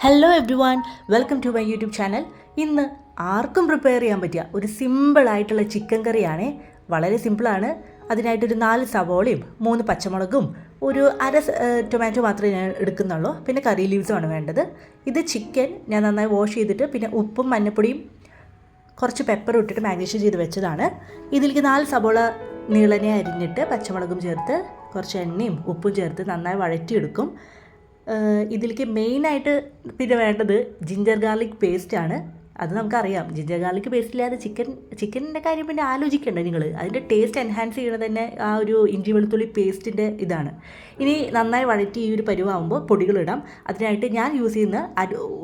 Hello everyone, welcome to my YouTube channel. ഇന്ന് ആർക്കും prepare ചെയ്യാൻ പറ്റിയ ഒരു സിമ്പിളായിട്ടുള്ള ചിക്കൻ കറിയാണ്. വളരെ സിമ്പിളാണ്. അതിനായിട്ടൊരു 4 സവോളയും 3 പച്ചമുളകും ഒരു ടൊമാറ്റോ മാത്രമേ ഞാൻ എടുക്കുന്നുള്ളൂ. പിന്നെ കറി ലീവ്സുമാണ് വേണ്ടത്. ഇത് ചിക്കൻ ഞാൻ നന്നായി വാഷ് ചെയ്തിട്ട് പിന്നെ ഉപ്പും മഞ്ഞൾപ്പൊടിയും കുറച്ച് പെപ്പറും ഇട്ടിട്ട് മാരിനേഷൻ ചെയ്ത് വെച്ചതാണ്. ഇതിലേക്ക് 4 സവോള നീളനെ അരിഞ്ഞിട്ട് പച്ചമുളകും ചേർത്ത് കുറച്ച് എണ്ണയും ഉപ്പും ചേർത്ത് നന്നായി വഴറ്റിയെടുക്കും. ഇതിലേക്ക് മെയിനായിട്ട് പിന്നെ വേണ്ടത് ജിഞ്ചർ ഗാർലിക് പേസ്റ്റാണ്. അത് നമുക്കറിയാം, ജിഞ്ചർ ഗാർലിക് പേസ്റ്റ് ഇല്ലാതെ ചിക്കനിൻ്റെ കാര്യം പിന്നെ ആലോചിക്കേണ്ട നിങ്ങൾ. അതിൻ്റെ ടേസ്റ്റ് എൻഹാൻസ് ചെയ്യണത് തന്നെ ആ ഒരു ഇഞ്ചി വെളുത്തുള്ളി പേസ്റ്റിൻ്റെ ഇതാണ്. ഇനി നന്നായി വഴറ്റി ഈ ഒരു പരുവാകുമ്പോൾ പൊടികളിടാം. അതിനായിട്ട് ഞാൻ യൂസ് ചെയ്യുന്ന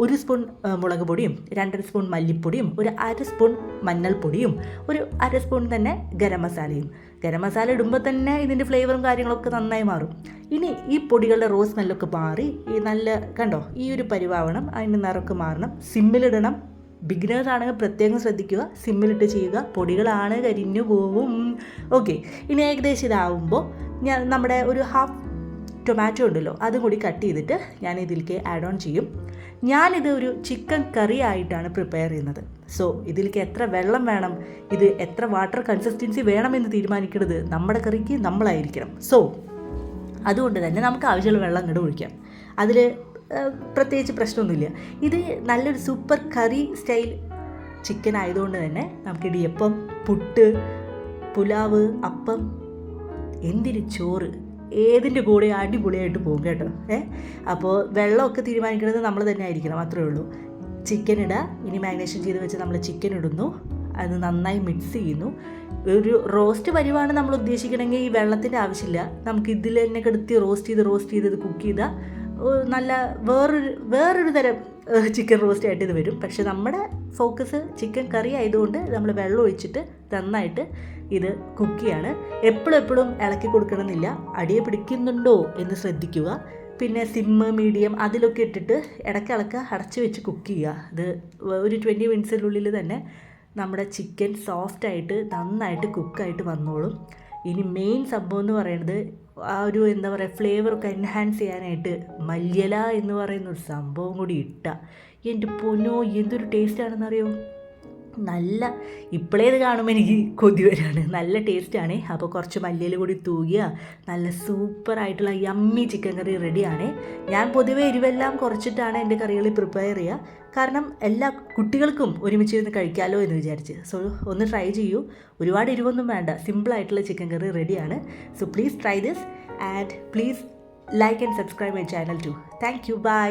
1 സ്പൂൺ മുളക് പൊടിയും 2.5 സ്പൂൺ മല്ലിപ്പൊടിയും ഒരു 1/2 സ്പൂൺ മഞ്ഞൾപ്പൊടിയും ഒരു 1/2 സ്പൂൺ തന്നെ ഗരം മസാലയും. ഗരം മസാല ഇടുമ്പോൾ തന്നെ ഇതിൻ്റെ ഫ്ലേവറും കാര്യങ്ങളൊക്കെ നന്നായി മാറും. ഇനി ഈ പൊടികളുടെ റോസ് സ്മെല്ലൊക്കെ മാറി ഈ നല്ല കണ്ടോ ഈ ഒരു പരിവാവണം, അതിൻ്റെ നിറമൊക്കെ മാറണം. സിമ്മിലിടണം. ബിഗിനേഴ്സ് ആണെങ്കിൽ പ്രത്യേകം ശ്രദ്ധിക്കുക, സിമ്മിലിട്ട് ചെയ്യുക. പൊടികളാണ് കരിഞ്ഞു പോവും. ഓക്കെ, ഇനി ഏകദേശം ഇതാവുമ്പോൾ ഞാൻ നമ്മുടെ ഒരു ഹാഫ് ടൊമാറ്റോ ഉണ്ടല്ലോ അതും കൂടി കട്ട് ചെയ്തിട്ട് ഞാൻ ഇതിലേക്ക് ആഡ് ഓൺ ചെയ്യും. ഞാനിത് ഒരു ചിക്കൻ കറി ആയിട്ടാണ് പ്രിപ്പയർ ചെയ്യുന്നത്. സോ ഇതിലേക്ക് എത്ര വെള്ളം വേണം, ഇത് എത്ര വാട്ടർ കൺസിസ്റ്റൻസി വേണമെന്ന് തീരുമാനിക്കുന്നത് നമ്മുടെ കറിക്ക് നമ്മളായിരിക്കണം. സോ അതുകൊണ്ട് തന്നെ നമുക്ക് ആവശ്യമുള്ള വെള്ളം അങ്ങോട്ട് ഒഴിക്കാം. അതിൽ പ്രത്യേകിച്ച് പ്രശ്നമൊന്നുമില്ല. ഇത് നല്ലൊരു സൂപ്പർ കറി സ്റ്റൈൽ ചിക്കൻ ആയതുകൊണ്ട് തന്നെ നമുക്ക് ഇടിയപ്പം, പുട്ട്, പുലാവ്, അപ്പം, എന്തിന് ചോറ് ഏതിൻ്റെ കൂടെ അടിപൊളിയായിട്ട് പോകും കേട്ടോ. അപ്പോൾ വെള്ളമൊക്കെ തീരുമാനിക്കുന്നത് നമ്മൾ തന്നെ ആയിരിക്കണം, അത്രയേ ഉള്ളൂ. ചിക്കൻ ഇടുക. ഇനി മാരിനേഷൻ ചെയ്ത് വെച്ച് നമ്മൾ ചിക്കൻ ഇടുന്നു. അത് നന്നായി മിക്സ് ചെയ്യുന്നു. ഒരു റോസ്റ്റ് പരിവാണ് നമ്മൾ ഉദ്ദേശിക്കണമെങ്കിൽ ഈ വെള്ളത്തിൻ്റെ ആവശ്യമില്ല. നമുക്ക് ഇതിൽ തന്നെ കെടുത്തി റോസ്റ്റ് ചെയ്ത് ഇത് കുക്ക് ചെയ്താൽ നല്ല വേറൊരു തരം ചിക്കൻ റോസ്റ്റ് ആയിട്ട് ഇത് വരും. പക്ഷെ നമ്മുടെ ഫോക്കസ് ചിക്കൻ കറി ആയതുകൊണ്ട് നമ്മൾ വെള്ളം ഒഴിച്ചിട്ട് നന്നായിട്ട് ഇത് കുക്ക് ചെയ്യാണ്. എപ്പോഴും ഇളക്കി കൊടുക്കണമെന്നില്ല. അടിയെ പിടിക്കുന്നുണ്ടോ എന്ന് ശ്രദ്ധിക്കുക. പിന്നെ സിമ്മ്, മീഡിയം അതിലൊക്കെ ഇട്ടിട്ട് ഇടയ്ക്കിളക്കുക, അടച്ച് വെച്ച് കുക്ക് ചെയ്യുക. ഇത് ഒരു 20 മിനിറ്റ്സിനുള്ളിൽ തന്നെ നമ്മുടെ ചിക്കൻ സോഫ്റ്റായിട്ട് നന്നായിട്ട് കുക്കായിട്ട് വന്നോളും. ഇനി മെയിൻ സംഭവം എന്ന് പറയുന്നത് ആ ഒരു എന്താ പറയുക ഫ്ലേവറൊക്കെ എൻഹാൻസ് ചെയ്യാനായിട്ട് മല്ലിയില എന്ന് പറയുന്ന ഒരു സംഭവം കൂടി ഇട്ടാൽ എൻ്റെ പൊന്നോ എന്തൊരു ടേസ്റ്റാണെന്നറിയോ. നല്ല ഇപ്പോഴേത് കാണുമ്പോൾ എനിക്ക് കൊതി വരാണ്. നല്ല ടേസ്റ്റാണ്. അപ്പോൾ കുറച്ച് മല്ലിയില കൂടി തൂകിയ നല്ല സൂപ്പറായിട്ടുള്ള യമ്മി ചിക്കൻ കറി റെഡിയാണ്. ഞാൻ പൊതുവേ എരിവെല്ലാം കുറച്ചിട്ടാണ് എൻ്റെ കറികളിൽ പ്രിപ്പയർ ചെയ്യുക. കാരണം എല്ലാ കുട്ടികൾക്കും ഒരുമിച്ച് ഇരുന്ന് കഴിക്കാമല്ലോ എന്ന് വിചാരിച്ച്. സോ ഒന്ന് ട്രൈ ചെയ്യൂ. ഒരുപാട് എരിവൊന്നും വേണ്ട, സിമ്പിളായിട്ടുള്ള ചിക്കൻ കറി റെഡിയാണ്. So please try this and please like and subscribe my channel too. Thank you. By.